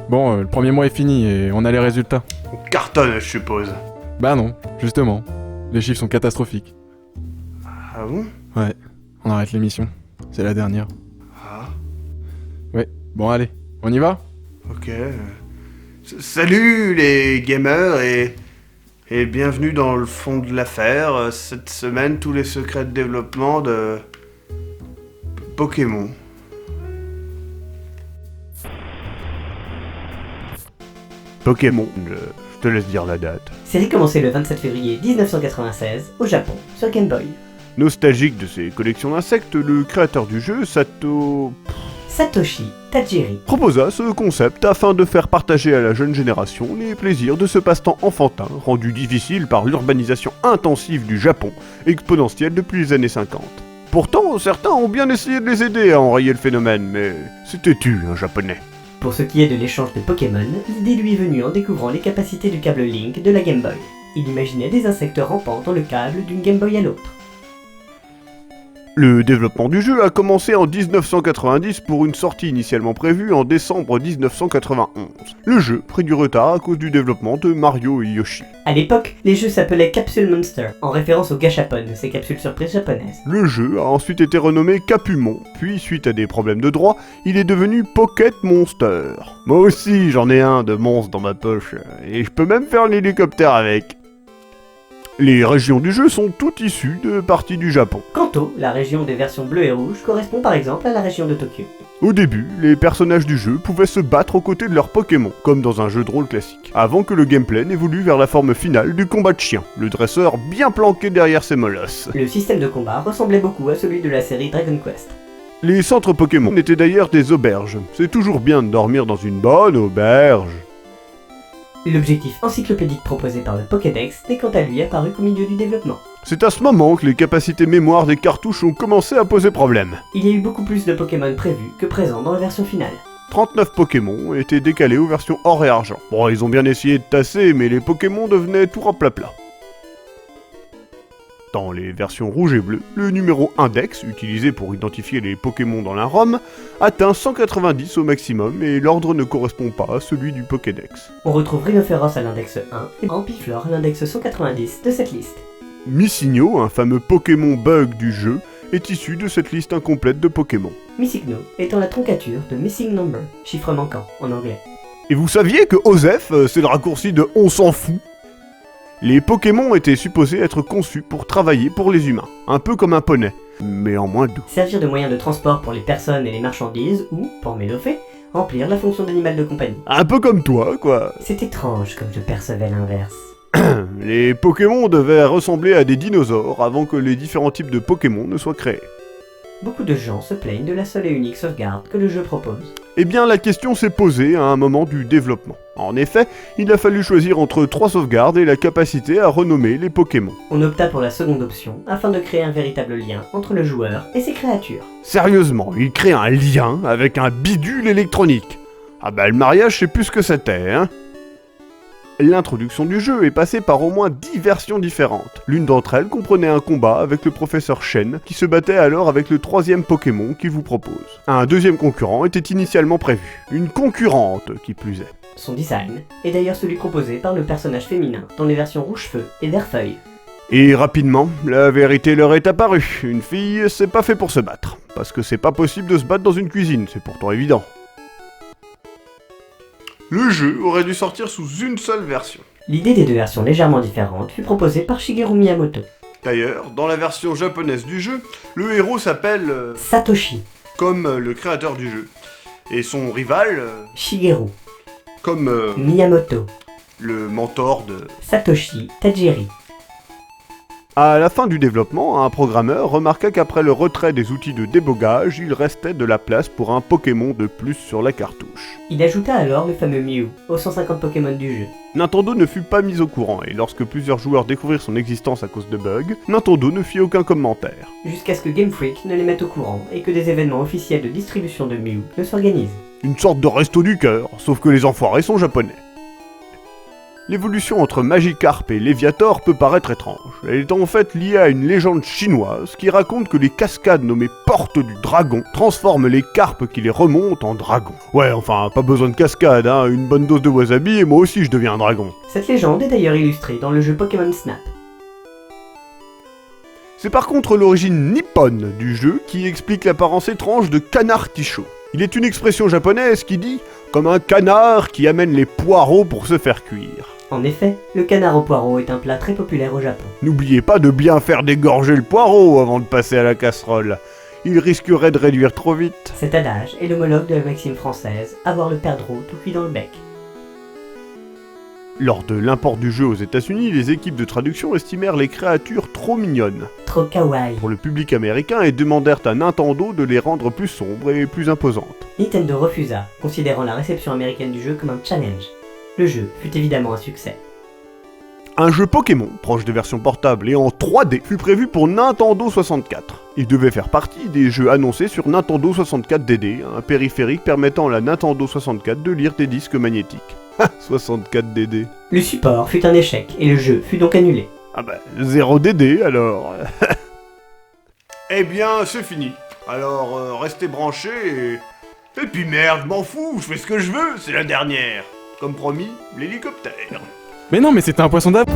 Bon, le premier mois est fini et on a les résultats. On cartonne, je suppose. Bah non, justement. Les chiffres sont catastrophiques. Ah bon? Ouais, on arrête l'émission. C'est la dernière. Ah, Ouais, bon allez, on y va? ok. Salut les gamers et bienvenue dans le fond de l'affaire. Cette semaine, tous les secrets de développement de Pokémon. Pokémon, je te laisse dire la date. Série commencée le 27 février 1996 au Japon sur Game Boy. Nostalgique de ses collections d'insectes, le créateur du jeu, Satoshi Tajiri. proposa ce concept afin de faire partager à la jeune génération les plaisirs de ce passe-temps enfantin, rendu difficile par l'urbanisation intensive du Japon, exponentielle depuis les années 50. Pourtant, certains ont bien essayé de les aider à enrayer le phénomène, mais c'était un japonais. Pour ce qui est de l'échange de Pokémon, l'idée lui est venue en découvrant les capacités du câble Link de la Game Boy. Il imaginait des insectes rampant dans le câble d'une Game Boy à l'autre. Le développement du jeu a commencé en 1990 pour une sortie initialement prévue en décembre 1991. Le jeu prit du retard à cause du développement de Mario et Yoshi. À l'époque, les jeux s'appelaient Capsule Monster, en référence au gachapon, ces capsules surprises japonaises. Le jeu a ensuite été renommé Capumon, puis suite à des problèmes de droit, il est devenu Pocket Monster. Moi aussi j'en ai un de monstre dans ma poche, et je peux même faire l'hélicoptère avec. Les régions du jeu sont toutes issues de parties du Japon. Kanto, la région des versions bleues et rouges, correspond par exemple à la région de Tokyo. Au début, les personnages du jeu pouvaient se battre aux côtés de leurs Pokémon, comme dans un jeu de rôle classique, avant que le gameplay n'évolue vers la forme finale du combat de chien, le dresseur bien planqué derrière ses molosses. Le système de combat ressemblait beaucoup à celui de la série Dragon Quest. Les centres Pokémon étaient d'ailleurs des auberges. C'est toujours bien de dormir dans une bonne auberge. L'objectif encyclopédique proposé par le Pokédex n'est quant à lui apparu qu'au milieu du développement. C'est à ce moment que les capacités mémoire des cartouches ont commencé à poser problème. Il y a eu beaucoup plus de Pokémon prévus que présents dans la version finale. 39 Pokémon étaient décalés aux versions or et argent. Bon, ils ont bien essayé de tasser, mais les Pokémon devenaient tout raplapla. Dans les versions rouge et bleu, le numéro index, utilisé pour identifier les Pokémon dans la ROM, atteint 190 au maximum et l'ordre ne correspond pas à celui du Pokédex. On retrouve Rhinophéros à l'index 1 et Ampiflore à l'index 190 de cette liste. Missigno, un fameux Pokémon bug du jeu, est issu de cette liste incomplète de Pokémon. Missigno étant la troncature de Missing Number, chiffre manquant en anglais. Et vous saviez que OSEF, c'est le raccourci de On s'en fout? Les Pokémon étaient supposés être conçus pour travailler pour les humains, un peu comme un poney, mais en moins doux. Servir de moyen de transport pour les personnes et les marchandises ou, pour Mélophée, remplir la fonction d'animal de compagnie. Un peu comme toi, quoi. C'est étrange comme je percevais l'inverse. Les Pokémon devaient ressembler à des dinosaures avant que les différents types de Pokémon ne soient créés. Beaucoup de gens se plaignent de la seule et unique sauvegarde que le jeu propose. Eh bien, la question s'est posée à un moment du développement. En effet, il a fallu choisir entre 3 sauvegardes et la capacité à renommer les Pokémon. On opta pour la seconde option afin de créer un véritable lien entre le joueur et ses créatures. Sérieusement, il crée un lien avec un bidule électronique. Ah bah le mariage, c'est plus ce que c'était, hein. L'introduction du jeu est passée par au moins 10 versions différentes. L'une d'entre elles comprenait un combat avec le professeur Shen, qui se battait alors avec le 3e Pokémon qu'il vous propose. Un deuxième concurrent était initialement prévu. Une concurrente, qui plus est. Son design est d'ailleurs celui proposé par le personnage féminin dans les versions Rouge-Feu et Vert-Feuille. Et rapidement, la vérité leur est apparue. Une fille, c'est pas fait pour se battre. Parce que c'est pas possible de se battre dans une cuisine, c'est pourtant évident. Le jeu aurait dû sortir sous une seule version. L'idée des deux versions légèrement différentes fut proposée par Shigeru Miyamoto. D'ailleurs, dans la version japonaise du jeu, le héros s'appelle Satoshi comme le créateur du jeu. Et son rival Shigeru comme Miyamoto le mentor de... Satoshi Tajiri. À la fin du développement, un programmeur remarqua qu'après le retrait des outils de débogage, il restait de la place pour un Pokémon de plus sur la cartouche. Il ajouta alors le fameux Mew aux 150 Pokémon du jeu. Nintendo ne fut pas mis au courant, et lorsque plusieurs joueurs découvrirent son existence à cause de bugs, Nintendo ne fit aucun commentaire. Jusqu'à ce que Game Freak ne les mette au courant et que des événements officiels de distribution de Mew ne s'organisent. Une sorte de resto du cœur, sauf que les enfoirés sont japonais. L'évolution entre Magikarp et Léviator peut paraître étrange. Elle est en fait liée à une légende chinoise qui raconte que les cascades nommées Portes du Dragon transforment les carpes qui les remontent en dragons. Ouais, enfin, pas besoin de cascade, hein, une bonne dose de wasabi et moi aussi je deviens un dragon. Cette légende est d'ailleurs illustrée dans le jeu Pokémon Snap. C'est par contre l'origine nippone du jeu qui explique l'apparence étrange de canard tichot. Il est une expression japonaise qui dit « comme un canard qui amène les poireaux pour se faire cuire ». En effet, le canard au poireau est un plat très populaire au Japon. N'oubliez pas de bien faire dégorger le poireau avant de passer à la casserole. Il risquerait de réduire trop vite. Cet adage est l'homologue de la maxime française « avoir le perdreau tout cuit dans le bec ». Lors de l'import du jeu aux États-Unis, les équipes de traduction estimèrent les créatures trop mignonnes Trop kawaii. pour le public américain et demandèrent à Nintendo de les rendre plus sombres et plus imposantes. Nintendo refusa, considérant la réception américaine du jeu comme un challenge. Le jeu fut évidemment un succès. Un jeu Pokémon, proche de versions portables et en 3D, fut prévu pour Nintendo 64. Il devait faire partie des jeux annoncés sur Nintendo 64 DD, un périphérique permettant à la Nintendo 64 de lire des disques magnétiques. 64 DD. Le support fut un échec et le jeu fut donc annulé. Ah bah, 0 DD alors. Eh bien, c'est fini. Alors, restez branchés et puis merde, m'en fous, je fais ce que je veux, c'est la dernière. Comme promis, l'hélicoptère. Mais non, mais c'était un poisson d'avril.